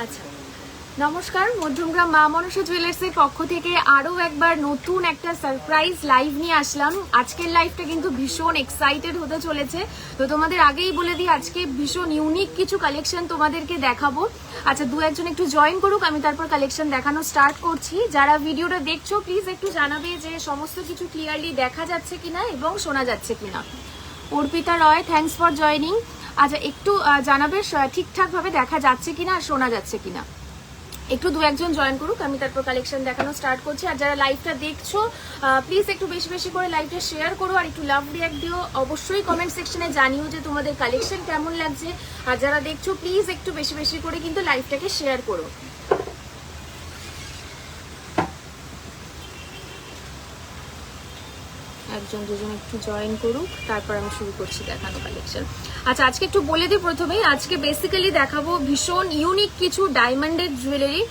আচ্ছা, নমস্কার, মধ্যমগ্রাম মা মনসা জুয়েলার্সের পক্ষ থেকে আরও একবার নতুন একটা সারপ্রাইজ লাইভ নিয়ে আসলাম। আজকের লাইভটা কিন্তু ভীষণ এক্সাইটেড হতে চলেছে। তো তোমাদের আগেই বলে দিই, আজকে ভীষণ ইউনিক কিছু কালেকশন তোমাদেরকে দেখাবো। আচ্ছা, দু একজন একটু জয়েন করুক, আমি তারপর কালেকশন দেখানো স্টার্ট করছি। যারা ভিডিওটা দেখছো প্লিজ একটু জানাবে যে সমস্ত কিছু ক্লিয়ারলি দেখা যাচ্ছে কিনা এবং শোনা যাচ্ছে কিনা। অর্পিতা রয়, থ্যাঙ্কস ফর জয়নিং। আচ্ছা, একটু জানাবে ঠিকঠাকভাবে দেখা যাচ্ছে কিনা আর শোনা যাচ্ছে কিনা। একটু দু একজন জয়েন করুক, আমি তারপর কালেকশন দেখানো স্টার্ট করছি। আর যারা লাইভটা দেখছো প্লিজ একটু বেশি বেশি করে লাইভটা শেয়ার করো আর একটু লাভ রিঅ্যাক্ট দিও। অবশ্যই কমেন্ট সেকশনে জানিও যে তোমাদের কালেকশন কেমন লাগছে। আর যারা দেখছো প্লিজ একটু বেশি বেশি করে কিন্তু লাইভটাকে শেয়ার করো। একজন দুজন একটু জয়েন করুক, তারপর আমি শুরু করছি দেখানো কালেকশন। আচ্ছা, আজকে একটু বলে দিই প্রথমেই, আজকে বেসিক্যালি দেখাবো ভীষণ ইউনিক কিছু ডায়মন্ডের জুয়েলারি।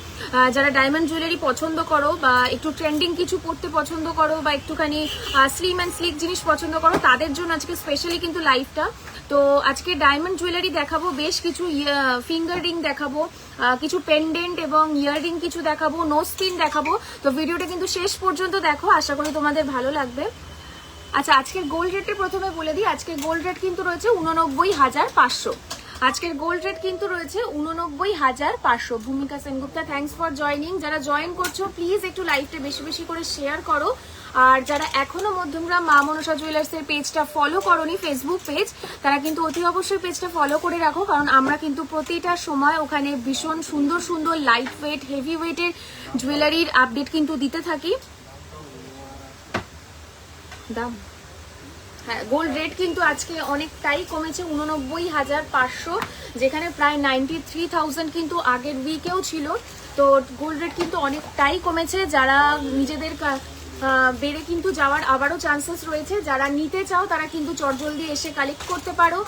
যারা ডায়মন্ড জুয়েলারি পছন্দ করো বা একটু ট্রেন্ডিং কিছু পড়তে পছন্দ করো বা একটুখানি স্লিম অ্যান্ড স্লিক জিনিস পছন্দ করো, তাদের জন্য আজকে স্পেশালি কিন্তু লাইভটা। তো আজকে ডায়মন্ড জুয়েলারি দেখাবো, বেশ কিছু ফিঙ্গার রিং দেখাবো, কিছু পেন্ডেন্ট এবং ইয়াররিং কিছু দেখাবো, নোজ পিন দেখাবো। তো ভিডিওটা কিন্তু শেষ পর্যন্ত দেখো, আশা করি তোমাদের ভালো লাগবে। আচ্ছা, আজকের গোল্ড রেটে প্রথমে বলে দিই, আজকের গোল্ড রেট কিন্তু রয়েছে 89,500। আজকের গোল্ড রেট কিন্তু রয়েছে 89,500। ভূমিকা সেনগুপ্তা, থ্যাঙ্কস ফর জয়নিং। যারা জয়েন করছো প্লিজ একটু লাইভটা বেশি বেশি করে শেয়ার করো। আর যারা এখনো মধ্যমগ্রাম মা মনসা জুয়েলার্সের পেজটা ফলো করোনি, ফেসবুক পেজ, তারা কিন্তু অতি অবশ্যই পেজটা ফলো করে রাখো, কারণ আমরা কিন্তু প্রতিটা সময় ওখানে ভীষণ সুন্দর সুন্দর লাইট ওয়েট, হেভি ওয়েটের জুয়েলারির আপডেট কিন্তু দিতে থাকি। দাম, হ্যাঁ, গোল্ড রেট কিন্তু আজকে অনেকটাই কমেছে, 89,500, যেখানে প্রায় 93,000 কিন্তু আগের উইকেও ছিল। তো গোল্ড রেট কিন্তু অনেকটাই কমেছে। যারা নিজেদের বেড়ে কিন্তু যাওয়ার আবারও চান্সেস রয়েছে। যারা নিতে চাও তারা কিন্তু চটজলদি এসে কালেক্ট করতে পারো।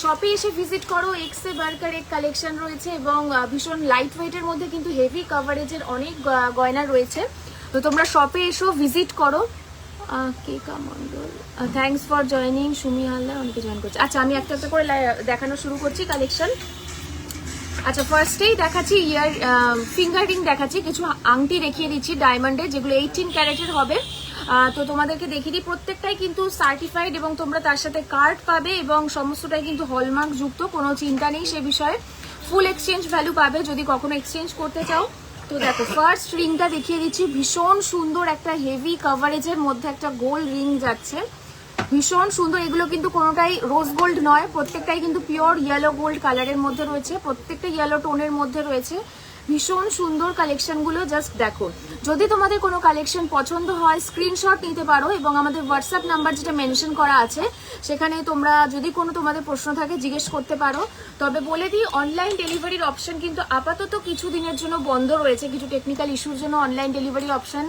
শপে এসে ভিজিট করো। এক্সে বার্কার এক কালেকশন রয়েছে এবং ভীষণ লাইট ওয়েটের মধ্যে কিন্তু হেভি কাভারেজের অনেক গয়না রয়েছে। তো তোমরা শপে এসো, ভিজিট করো। Keka Mondal, thanks for joining. Sumi Haldar, অনেকে জয়েন করছে। আচ্ছা, আমি একটা একটা করে দেখানো শুরু করছি কালেকশন। আচ্ছা, ফার্স্টেই দেখাচ্ছি ফিঙ্গার রিং দেখাচ্ছি, কিছু আংটি দেখিয়ে দিচ্ছি ডায়মন্ডের, যেগুলো 18 ক্যারেটের হবে। তো তোমাদেরকে দেখিয়ে দিই, প্রত্যেকটাই কিন্তু সার্টিফাইড এবং তোমরা তার সাথে কার্ড পাবে এবং সমস্তটাই কিন্তু হলমার্ক যুক্ত, কোনো চিন্তা নেই সে বিষয়ে। ফুল এক্সচেঞ্জ ভ্যালু পাবে যদি কখনো এক্সচেঞ্জ করতে চাও। তো দেখো, ফার্স্ট রিংটা দেখিয়ে দিচ্ছি, ভীষণ সুন্দর একটা হেভি কাভারেজের মধ্যে একটা গোল্ড রিং যাচ্ছে, ভীষণ সুন্দর। এগুলো কিন্তু কোনোটাই রোজ গোল্ড নয়, প্রত্যেকটাই কিন্তু পিওর ইয়েলো গোল্ড কালারের মধ্যে রয়েছে, প্রত্যেকটা ইয়েলো টোনের মধ্যে রয়েছে। ভীষণ সুন্দর কালেকশনগুলো, জাস্ট দেখো। যদি তোমাদের কোনো কালেকশন পছন্দ হয় স্ক্রিনশট নিতে পারো এবং আমাদের হোয়াটসঅ্যাপ নাম্বার যেটা মেনশন করা আছে সেখানে তোমরা যদি কোনো তোমাদের প্রশ্ন থাকে জিজ্ঞেস করতে পারো। তবে বলে দিই, অনলাইন ডেলিভারির অপশন কিন্তু আপাতত কিছু দিনের জন্য বন্ধ রয়েছে, কিছু টেকনিক্যাল ইস্যুর জন্য অনলাইন ডেলিভারি অপশন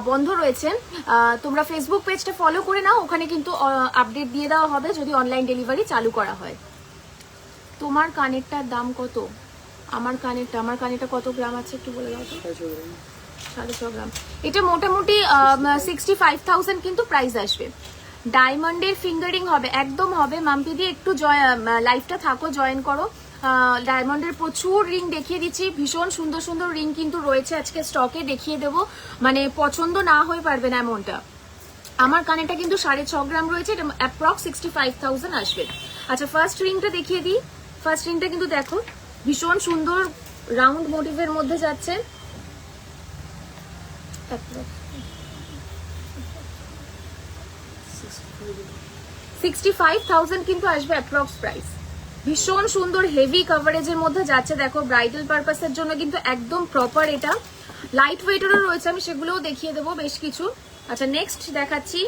বন্ধ রয়েছে। তোমরা ফেসবুক পেজটা ফলো করে নাও, ওখানে কিন্তু আপডেট দিয়ে দেওয়া হবে যদি অনলাইন ডেলিভারি চালু করা হয়। তোমার কানেরটার দাম কত? আমার কানেরটা কত গ্রাম আছে একটু বলে দাও তো। 6.5 গ্রাম। এটা মোটামুটি 65,000 কিন্তু প্রাইস আসবে। ডায়মন্ডের ফিঙ্গারিং হবে, একদম হবে। মাম্পিদি একটু লাইভটা থাকো, জয়েন করো। ডায়মন্ডের প্রচুর রিং দেখিয়ে দিচ্ছি, ভীষণ সুন্দর সুন্দর রিং কিন্তু রয়েছে আজকে স্টকে, দেখিয়ে দেবো, মানে পছন্দ না হয়ে পারবে না এমনটা। আমার কানেরটা কিন্তু 6.5 গ্রাম রয়েছে, এটা অ্যাপ্রক্স 65,000 আসবে। আচ্ছা, ফার্স্ট রিংটা দেখিয়ে দিই। ফার্স্ট রিংটা কিন্তু দেখো, ভীষণ সুন্দর রাউন্ড মোটিভের মধ্যে যাচ্ছে, 65,000 কিন্তু আসবে অ্যাপ্রক্স প্রাইস। ভীষণ সুন্দর হেভি কাভারেজের মধ্যে যাচ্ছে, দেখো ব্রাইডাল পারপাসের জন্য কিন্তু একদম প্রপার। এটা লাইট ওয়েটেরও রয়েছে, আমি সেগুলোও দেখিয়ে দেবো বেশ কিছু। আচ্ছা, নেক্সট দেখাচ্ছি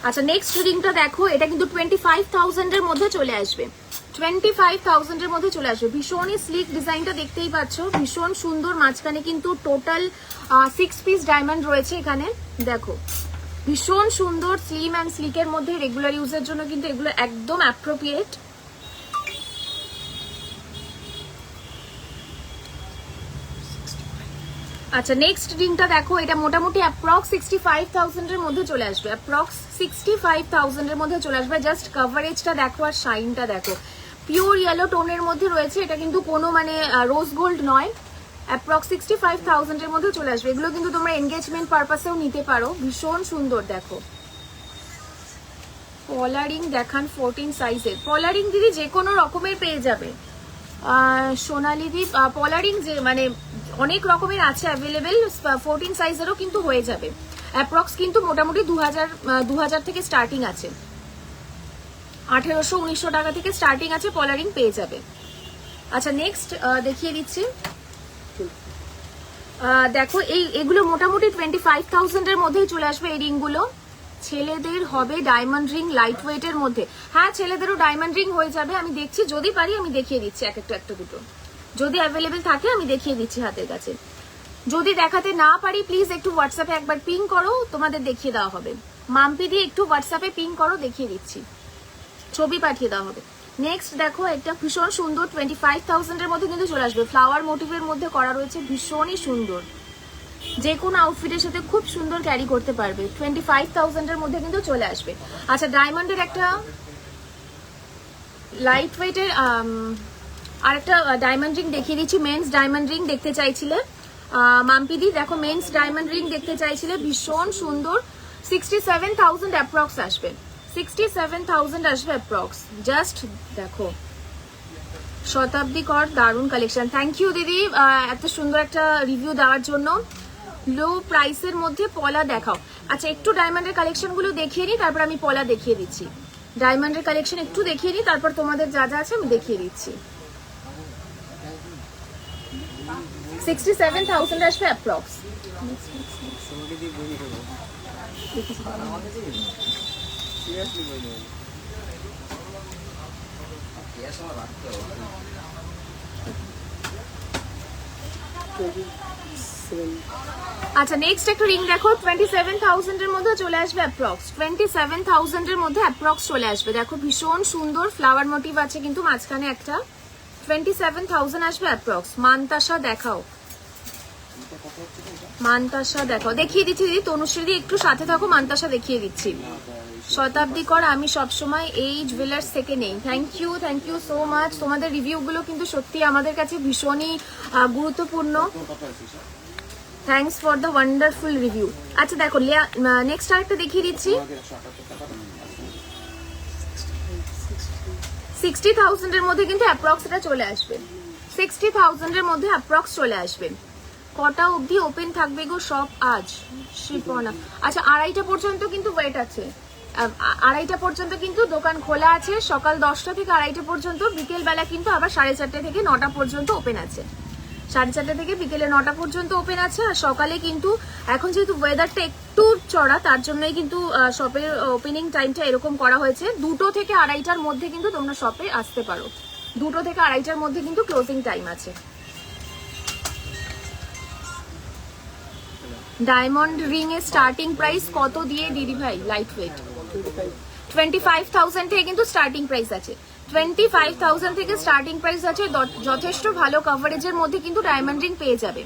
আচ্ছা নেক্সট রিংটা দেখো, এটা কিন্তু 25,000 এর মধ্যে চলে আসবে, 25,000 এর মধ্যে চলে আসবে। ভীষণই স্লিক ডিজাইনটা দেখতেই পাচ্ছ, ভীষণ সুন্দর। মাঝখানে কিন্তু টোটাল 6 পিস ডায়মন্ড রয়েছে এখানে, দেখো ভীষণ সুন্দর, স্লিম অ্যান্ড স্লিকের মধ্যে রেগুলার ইউজের জন্য কিন্তু এগুলো একদম অ্যাপ্রোপ্রিয়েট। আচ্ছা নেক্সট রিংটা দেখো, এটা মোটামুটি অ্যাপ্রক্স 65,000 এর মধ্যে চলে আসবে, অ্যাপ্রক্স 65,000 এর মধ্যে চলে আসবে। জাস্ট কভারেজটা দেখো আর শাইনটা দেখো, পিওর ইয়েলো টোনের মধ্যে রয়েছে, এটা কিন্তু কোনো মানে রোজ গোল্ড নয়। অ্যাপ্রক্স 65,000 এর মধ্যে চলে আসবে। এগুলো কিন্তু তোমরা এনগেজমেন্ট পারপাসেও নিতে পারো, ভীষণ সুন্দর। দেখো পলারিং দেখান 14 সাইজের, পলারিং দিদি যে কোনো রকমের পেয়ে যাবে। সোনালি দি পলারিং যে মানে অনেক রকমের আছে অ্যাভেলেবেল, 14 সাইজেরও কিন্তু হয়ে যাবে। অ্যাপ্রক্স কিন্তু মোটামুটি 2000 থেকে স্টার্টিং আছে, 1800-1900 টাকা থেকে স্টার্টিং আছে, পলারিং পেয়ে যাবে। আচ্ছা নেক্সট দেখিয়ে দিচ্ছি, দেখো এগুলো মোটামুটি 25,000 এর মধ্যেই চলে আসবে এই রিংগুলো। ছেলেদের হবে ডায়মন্ড রিং লাইট ওয়েটের মধ্যে, হ্যাঁ ছেলেদেরও ডায়মন্ড রিং হয়ে যাবে। আমি দেখছি, যদি পারি আমি দেখিয়ে দিচ্ছি এক একটা দুটো, যদি অ্যাভেলেবেল থাকে আমি দেখিয়ে দিচ্ছি হাতের কাছে। যদি দেখাতে না পারি প্লিজ একটু হোয়াটসঅ্যাপে একবার পিং করো, তোমাদের দেখিয়ে দেওয়া হবে। মাম্পি দিয়ে একটু হোয়াটসঅ্যাপে পিং করো, দেখিয়ে দিচ্ছি, ছবি পাঠিয়ে দেওয়া হবে। নেক্সট দেখো, একটা ভীষণ সুন্দর 25,000 এর মধ্যে কিন্তু চলে আসবে, ফ্লাওয়ার মোটিভের মধ্যে করা রয়েছে, ভীষণই সুন্দর, যে কোনো আউটফিটের সাথে খুব সুন্দর ক্যারি করতে পারবে। 25,000 এর মধ্যে কিন্তু চলে আসবে। আচ্ছা ডায়মন্ডের একটা লাইট ওয়েটের আর একটা ডায়মন্ড রিং দেখিয়ে দিচ্ছি, মেন্স ডায়মন্ড রিং দেখতে চাইছিলে মাম্পিদি, দেখো মেন্স ডায়মন্ড রিং দেখতে চাইছিলে, ভীষণ সুন্দর। 67,000 অ্যাপ্রক্স আসবে, 67,000 আসবে অ্যাপ্রক্স। জাস্ট দেখো শতাব্দী কর, দারুণ কালেকশন। থ্যাংক ইউ দিদি এত সুন্দর একটা রিভিউ দেওয়ার জন্য। লো প্রাইসের মধ্যে পলা দেখাও। আচ্ছা একটু ডায়মন্ডের কালেকশন গুলো দেখিয়ে নিই, তারপর আমি পলা দেখিয়ে দিচ্ছি। ডায়মন্ডের কালেকশন একটু দেখিয়ে নিই, তারপর তোমাদের যা যা আছে আমি দেখিয়ে দিচ্ছি। 67,000 আসবে অ্যাপ্রক্স। আচ্ছা নেক্সট একটা রিং দেখো, 27,000 এর মধ্যে চলে আসবে অ্যাপ্রক্স, 27,000 এর মধ্যে অ্যাপ্রক্স চলে আসবে। দেখো ভীষণ সুন্দর ফ্লাওয়ার মোটিভ আছে কিন্তু মাঝখানে একটা, 27,000 আসবে অ্যাপ্রক্স। মানতাসা দেখাও, মানতাসা দেখাও, দেখিয়ে দিচ্ছি দিদি, তনুশ্রী দি একটু সাথে থাকো, মানতাসা দেখিয়ে দিচ্ছি। শতাব্দী কর, আমি সবসময় এই জুয়েলার্স থেকে নেই। Thank you so much. তোমাদের রিভিউগুলো কিন্তু সত্যি আমাদের কাছে ভীষণই গুরুত্বপূর্ণ। Thanks for the wonderful review. আচ্ছা দেখো নেক্সট আরেকটা দেখিয়ে দিচ্ছি, 60,000 এর মধ্যে কিন্তু অ্যাপ্রক্স এটা চলে আসবে, 60,000 এর মধ্যে অ্যাপ্রক্স চলে আসবে। কটা অবধি ওপেন থাকবে গো সব আজ শিল্পনা? আচ্ছা 2:30 পর্যন্ত কিন্তু ওয়েট আছে, 2:30 পর্যন্ত কিন্তু দোকান খোলা আছে, সকাল 10টা থেকে 2:30 পর্যন্ত। বিকেল বেলা কিন্তু আবার 4:30 থেকে 9টা পর্যন্ত ওপেন আছে, 4:30 থেকে বিকেলে 9টা পর্যন্ত ওপেন আছে। আর সকালে কিন্তু এখন যেহেতু ওয়েদারটা একটু চড়া, তার জন্যই কিন্তু শপের ওপেনিং টাইমটা এরকম করা হয়েছে। 2টো থেকে 2:30টার মধ্যে কিন্তু তোমরা শপে আসতে পারো, 2টো থেকে 2:30টার মধ্যে কিন্তু ক্লোজিং টাইম আছে। ডায়মন্ড রিং এর স্টার্টিং প্রাইস কত দিয়ে দিদি ভাই? লাইট ওয়েট 25,000 থেকে কিন্তু স্টার্টিং প্রাইস আছে, 25,000 থেকে স্টার্টিং প্রাইস আছে। যথেষ্ট ভালো কভারেজের মধ্যে কিন্তু ডায়মন্ড রিং পেয়ে যাবে।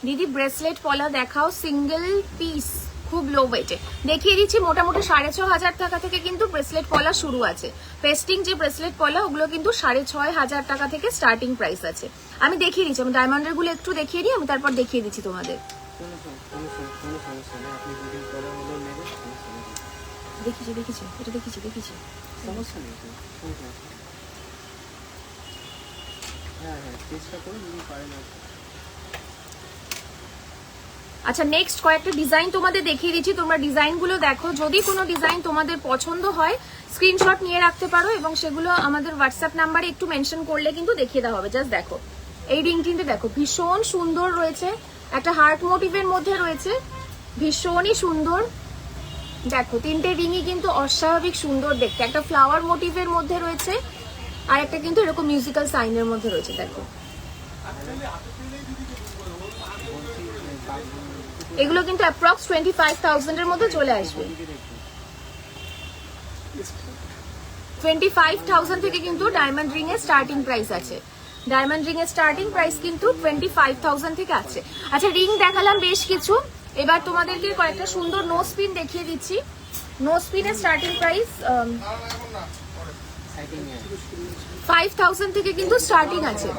দিদি ব্রেসলেট পলা দেখাও, সিঙ্গেল পিস খুব লো ওয়েটে দেখিয়ে দিচ্ছি। মোটামুটি 6,500 টাকা থেকে কিন্তু ব্রেসলেট পলা শুরু আছে। পেস্টিং যে ব্রেসলেট পলা ওগুলো কিন্তু 6,500 টাকা থেকে স্টার্টিং প্রাইস আছে। আমি দেখিয়ে দিচ্ছি, আমি ডায়মন্ডের গুলো একটু দেখিয়ে দিই, আমি তারপর দেখিয়ে দিচ্ছি তোমাদের। দেখেছি এটা দেখেছি সমস্যা নেই। আচ্ছা নেক্সট কয়েকটা ডিজাইন তোমাদের দেখিয়ে দিচ্ছি, তোমরা ডিজাইনগুলো দেখো। যদি কোনো ডিজাইন তোমাদের পছন্দ হয় স্ক্রিনশট নিয়ে রাখতে পারো এবং সেগুলো আমাদের হোয়াটসঅ্যাপ নাম্বারে একটু মেনশন করলে কিন্তু দেখিয়ে দেওয়া হবে। জাস্ট দেখো এই রিংটিতে দেখো ভীষণ সুন্দর রয়েছে, একটা হার্ট মোটিভের মধ্যে রয়েছে, ভীষণই সুন্দর। দেখো তিনটে রিংই কিন্তু অস্বাভাবিক সুন্দর দেখতে, একটা ফ্লাওয়ার মোটিভের মধ্যে রয়েছে আর একটা কিন্তু এরকম মিউজিক্যাল সাইনের মধ্যে রয়েছে। দেখো এগুলো কিন্তু অ্যাপ্রক্স 25,000 এর মধ্যে চলে আসবে। 25,000 থেকে কিন্তু ডায়মন্ড রিং এর স্টার্টিং প্রাইস আছে। ডায়মন্ড রিং এর স্টার্টিং প্রাইস কিন্তু 25,000 থেকে আছে। আচ্ছা রিং দেখালাম বেশ কিছু, এবার তোমাদেরকে কয়েকটা সুন্দর নোজ পিন দেখিয়ে দিচ্ছি। নোজ পিনের স্টার্টিং প্রাইস 5,000 থেকে কিন্তু স্টার্টিং আছে।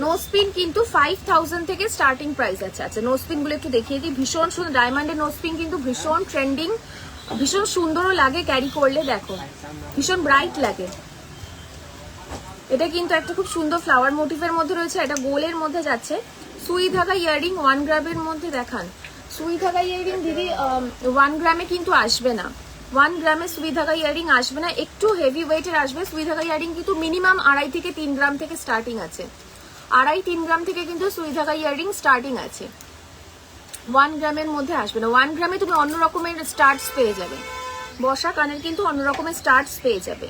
নোজ পিন কিন্তু 5,000 থেকে স্টার্টিং প্রাইস আছে। আচ্ছা নোজ পিন গুলো একটু দেখিয়ে দিই, ভীষণ সুন্দর ডায়মন্ডের নোজ পিন কিন্তু ভীষণ ট্রেন্ডিং, ভীষণ সুন্দরও লাগে ক্যারি করলে, দেখো ভীষণ ব্রাইট লাগে। এটা কিন্তু একটা খুব সুন্দর ফ্লাওয়ার মোটিভের মধ্যে রয়েছে, এটা গোলের মধ্যে যাচ্ছে। সুই ধাগা ইয়াররিং 1 গ্রামের মধ্যে দেখান। সুই ধাগা ইয়াররিং দিদি 1 গ্রামে কিন্তু আসবে না, 1 গ্রামে সুই ধাগা ইয়াররিং আসবে না, একটু হেভি ওয়েটের আসবে। সুই ধাগা ইয়াররিং কিন্তু মিনিমাম 2.5 থেকে 3 গ্রাম থেকে স্টার্টিং আছে, 2.5-3 গ্রাম থেকে কিন্তু সুই ধাগা ইয়াররিং স্টার্টিং আছে। 1 গ্রামের মধ্যে আসবে না। 1 গ্রামে তুমি অন্য রকমের স্টার্টস পেয়ে যাবে, বসা কানের কিন্তু অন্য রকমের স্টার্টস পেয়ে যাবে।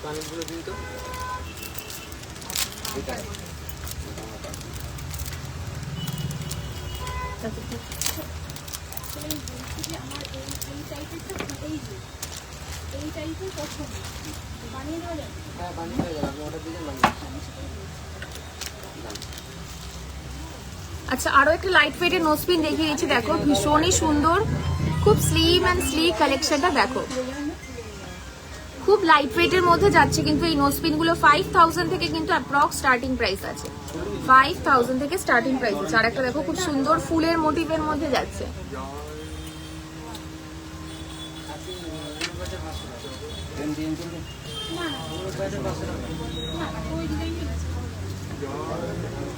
কানেরগুলো দিন তো। আচ্ছা আরো একটা লাইট ওয়েটের নোজ পিন দেখিয়ে দিচ্ছি, দেখো ভীষণই সুন্দর, খুব স্লিম অ্যান্ড স্লিক কালেকশনটা। দেখো খুব লাইট ওয়েটের মধ্যে যাচ্ছে কিন্তু এই নোজ পিন গুলো 5,000 থেকে কিন্তু অ্যাপ্রক্স স্টার্টিং প্রাইস আছে, 5,000 থেকে স্টার্টিং প্রাইস আছে। আর একটা দেখো খুব সুন্দর ফুলের মোটিভের মধ্যে যাচ্ছে।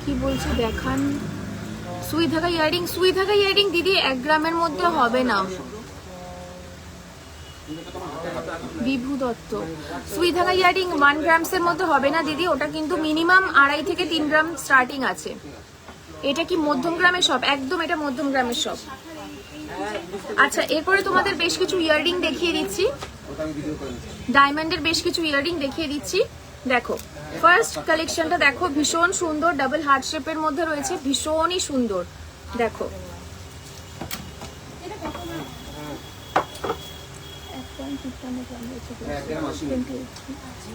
কি বলছি দেখান। সুই ধাগা ইয়ারিং, সুই ধাগা ইয়ারিং দিদি 1 গ্রামের মধ্যে হবে না। বিভু দত্ত সুই ধাগা ইয়ারিং 1 গ্রামস এর মধ্যে হবে না দিদি, ওটা কিন্তু মিনিমাম 2.5 থেকে 3 গ্রাম স্টার্টিং আছে। এটা কি মধ্যম গ্রামের শপ? একদম এটা মধ্যম গ্রামের শপ। আচ্ছা এরপরে তোমাদের বেশ কিছু ইয়াররিং দেখিয়ে দিচ্ছি, ডায়মন্ডের বেশ কিছু ইয়াররিং দেখিয়ে দিচ্ছি। দেখো ফার্স্ট কালেকশনটা দেখো, ভীষণ সুন্দর ডাবল হার্ট শেপের মধ্যে রয়েছে, ভীষণই সুন্দর। দেখো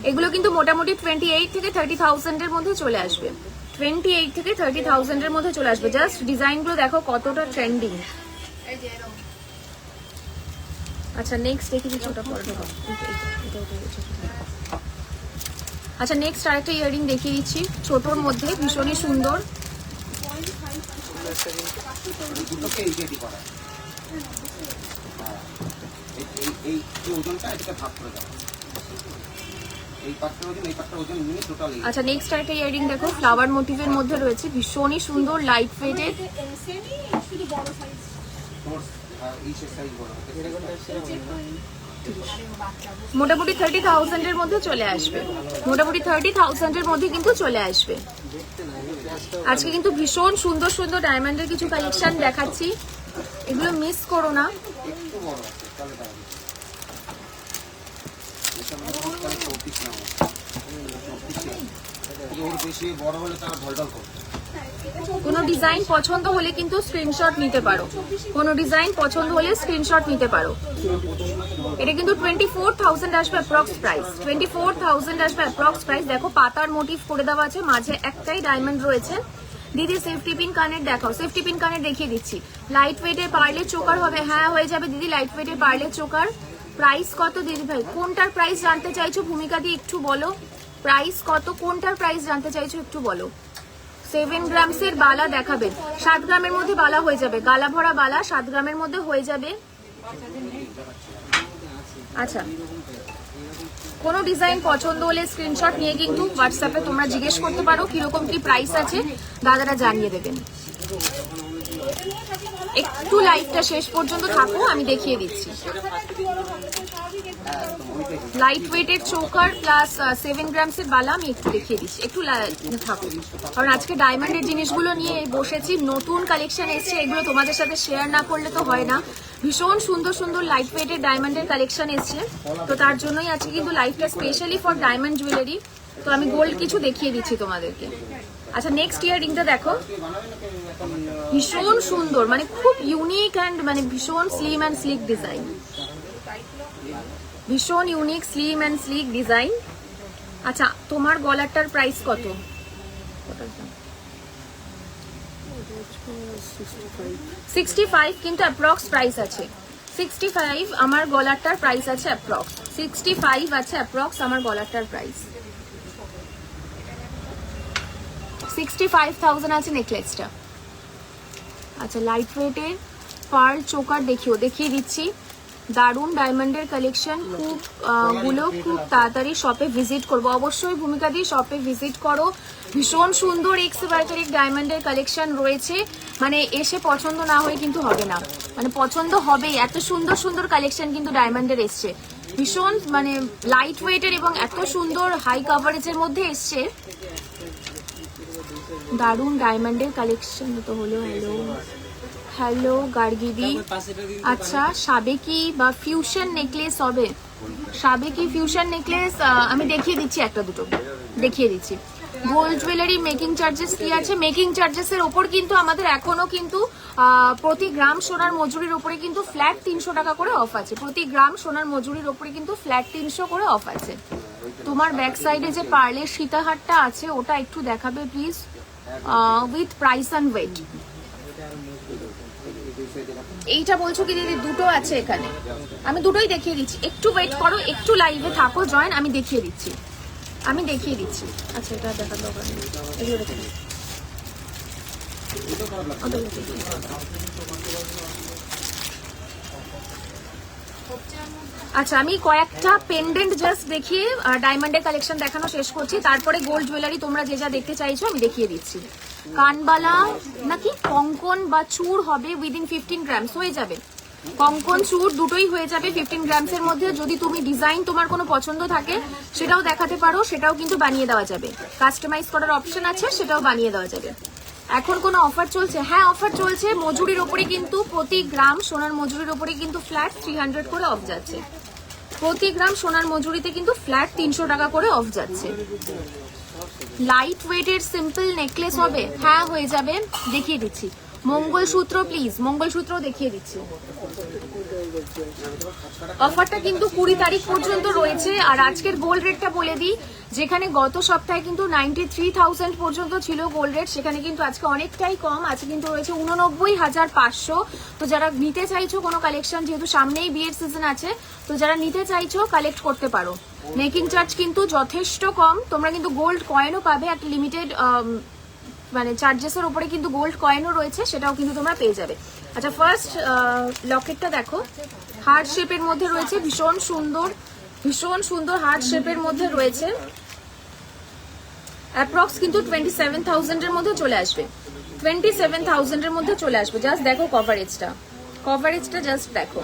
এগুলো কিন্তু মোটামুটি 28 থেকে 30,000 এর মধ্যে চলে আসবে, 28 থেকে 30,000 এর মধ্যে চলে আসবে। জাস্ট ডিজাইনগুলো দেখো কতটা ট্রেন্ডিং। আচ্ছা নেক্সট দেখি দিচ্ছি, ওটা পরে দেখো। আচ্ছা নেক্সট আরেকটা ইয়াররিং দেখিয়ে দিচ্ছি, ছোটর মধ্যে ভীষণই সুন্দর। আচ্ছা নেক্সট আরেকটা ইয়াররিং দেখো, ফ্লাওয়ার মোটিভের মধ্যে রয়েছে, ভীষণই সুন্দর লাইট ওয়েটেড। মোটামুটি 30,000 এর মধ্যে চলে আসবে, মোটামুটি 30,000 এর মধ্যে কিন্তু চলে আসবে। আজকে কিন্তু ভীষণ সুন্দর সুন্দর ডায়মন্ডের কিছু কালেকশন দেখাচ্ছি, এগুলো মিস করো না। কোনো ডিজাইন পছন্দ হলে কিন্তু স্ক্রিনশট নিতে পারো, কোনো ডিজাইন পছন্দ হলে স্ক্রিনশট নিতে পারো। এটা কিন্তু 24,000 আসবে অ্যাপ্রক্স প্রাইস, 24,000 আসবে অ্যাপ্রক্স প্রাইস। দেখো পাতার মোটিভ করে দেওয়া আছে, মাঝে একটাই ডায়মন্ড রয়েছে। দিদি সেফটি পিন কানের দেখাও, সেফটি পিন কানের দেখিয়ে দিচ্ছি। লাইট ওয়েটের পার্লের চোকার হবে, হ্যাঁ হয়ে যাবে দিদি লাইট ওয়েটের পার্লের চোকার। প্রাইস কত দিদি ভাই? কোনটার প্রাইস জানতে চাইছো ভূমিকা দি একটু বলো, প্রাইস কত, কোনটার প্রাইস জানতে চাইছো একটু বলো। 7 গ্রামসের বালা দেখাবেন, 7 গ্রামের মধ্যে বালা হয়ে যাবে, গালা ভরা বালা 7 গ্রামের মধ্যে হয়ে যাবে। আচ্ছা কোনো ডিজাইন পছন্দ হলে স্ক্রিনশট নিয়ে কিন্তু হোয়াটসঅ্যাপে তোমরা জিজ্ঞেস করতে পারো কিরকম কি প্রাইস আছে, দাদারা জানিয়ে দেবেন। একটু লাইভটা শেষ পর্যন্ত থাকো, আমি দেখিয়ে দিচ্ছি। লাইট ওয়েটের চোকার প্লাস 7 গ্রামসের বালা আমি একটু দেখিয়ে দিচ্ছি, একটু থাকো, কারণ আজকে ডায়মন্ডের জিনিসগুলো নিয়ে বসেছি, নতুন কালেকশন এসছে, এগুলো তোমাদের সাথে শেয়ার না করলে তো হয় না। ভীষণ সুন্দর সুন্দর লাইট ওয়েটের ডায়মন্ডের কালেকশন এসছে, তো তার জন্যই আজকে কিন্তু লাইভটা স্পেশালি ফর ডায়মন্ড জুয়েলারি। তো আমি গোল্ড কিছু দেখিয়ে দিচ্ছি তোমাদেরকে। আচ্ছা, নেক্সট ইয়ারিংটা দেখো, ভীষণ সুন্দর, মানে খুব ইউনিক অ্যান্ড মানে ভীষণ স্লিম অ্যান্ড স্লিক ডিজাইন, ভীষণ unique slim and slick design. আচ্ছা, তোমার গলারটার প্রাইস কত? 65 কিন্তু অ্যাপ্রক্স প্রাইস আছে, 65 আমার গলারটার প্রাইস আছে অ্যাপ্রক্স, 65 আছে অ্যাপ্রক্স আমার গলারটার প্রাইস, 65,000 আছে নেকলেসটা। আচ্ছা, লাইট ওয়েটের পার্ল চোকার দেখিয়ে দিচ্ছি, দারুণ ডায়মন্ডের কালেকশন, খুব তাড়াতাড়ি শপে ভিজিট করবো, অবশ্যই ভূমিকা দিয়ে শপে ভিজিট করো। ভীষণ সুন্দর এক্সবার্কারিক ডায়মন্ডের কালেকশন রয়েছে, মানে এসে পছন্দ না হয়ে কিন্তু হবে না, মানে পছন্দ হবেই, এত সুন্দর সুন্দর কালেকশন কিন্তু ডায়মন্ডের এসছে, ভীষণ মানে লাইট ওয়েটের এবং এত সুন্দর হাই কাভারেজের মধ্যে এসছে, দারুণ ডায়মন্ডের কালেকশন। তো হলো হ্যালো গার্গিদি। আচ্ছা, সাবেকি বা ফিউশন নেকলেস হবে, সাবেকি ফিউশন নেকলেস আমি দেখিয়ে দিচ্ছি, একটা দুটো দেখিয়ে দিচ্ছি। গোল্ড জুয়েলারি মেকিং চার্জেস কি আছে? মেকিং চার্জেসের ওপর কিন্তু আমাদের এখনো কিন্তু প্রতি গ্রাম সোনার মজুরির ওপরে কিন্তু ফ্ল্যাট 300 টাকা করে অফ আছে, প্রতি গ্রাম সোনার মজুরির ওপরে কিন্তু ফ্ল্যাট 300 করে অফ আছে। তোমার ব্যাক সাইডে যে পার্লের সীতাহারটা আছে ওটা একটু দেখাবে please, with price and weight. এইটা বলছো কি দিদি? দুটো আছে এখানে, আমি দুটোই দেখিয়ে দিচ্ছি, একটু ওয়েট করো, একটু লাইভে থাকো জয়েন, আমি দেখিয়ে দিচ্ছি। আচ্ছা, এটা দেখার দরকার নেই, এগুলো দেখে নিই। আচ্ছা, আমি কয়েকটা পেন্ডেন্ট জাস্ট দেখিয়ে ডায়মন্ডের কালেকশন দেখানো শেষ করছি, তারপরে গোল্ড জুয়েলারি তোমরা যে যা দেখতে চাইছো আমি দেখিয়ে দিচ্ছি। কানবালা নাকি কঙ্কন বা চূড় হবে উইদিন 15 গ্রামস, হয়ে যাবে, কঙ্কন চূড় দুটোই হয়ে যাবে 15 গ্রামসের মধ্যে। যদি তুমি ডিজাইন তোমার কোনো পছন্দ থাকে সেটাও দেখাতে পারো, সেটাও কিন্তু বানিয়ে দেওয়া যাবে, কাস্টমাইজ করার অপশন আছে, সেটাও বানিয়ে দেওয়া যাবে। এখন কোনো অফার চলছে? হ্যাঁ, অফার চলছে, মজুরির ওপরে কিন্তু প্রতি গ্রাম সোনার মজুরির ওপরে কিন্তু ফ্ল্যাট 300 করে অফ যাচ্ছে, প্রতি গ্রাম সোনার মজুরিতে কিন্তু ফ্ল্যাট 300 টাকা করে অফ যাচ্ছে। লাইট ওয়েটের সিম্পল নেকলেস হবে? হ্যাঁ, হয়ে যাবে, দেখিয়ে দিচ্ছি। মঙ্গলসূত্র প্লিজ, মঙ্গলসূত্র দেখিয়ে দিচ্ছি। অফারটা কিন্তু 20 তারিখ পর্যন্ত রয়েছে। আর আজকের গোল্ড রেটটা বলে দিই, যেখানে গত সপ্তাহে কিন্তু 93,000 পর্যন্ত ছিল গোল্ড রেট, সেখানে কিন্তু আজকে অনেকটাই কম আছে, কিন্তু রয়েছে 89,500। তো যারা নিতে চাইছো কোনো কালেকশন, যেহেতু সামনেই বিয়ের সিজন আছে, তো যারা নিতে চাইছো কালেক্ট করতে পারো। মেকিং চার্জ কিন্তু যথেষ্ট কম, তোমরা কিন্তু গোল্ড কয়েনও পাবে, একটা লিমিটেড মানে চার্জেসের উপরে কিন্তু গোল্ড কয়েনও রয়েছে, সেটাও কিন্তু তোমরা পেয়ে যাবে। আচ্ছা, ফার্স্ট লকেটটা দেখো, হার্ট শেপের মধ্যে রয়েছে, ভীষণ সুন্দর হার্ট শেপের মধ্যে রয়েছে, অ্যাপ্রক্স কিন্তু 27,000 এর মধ্যে চলে আসবে, 27,000 এর মধ্যে চলে আসবে। জাস্ট দেখো কভারেজটা জাস্ট দেখো।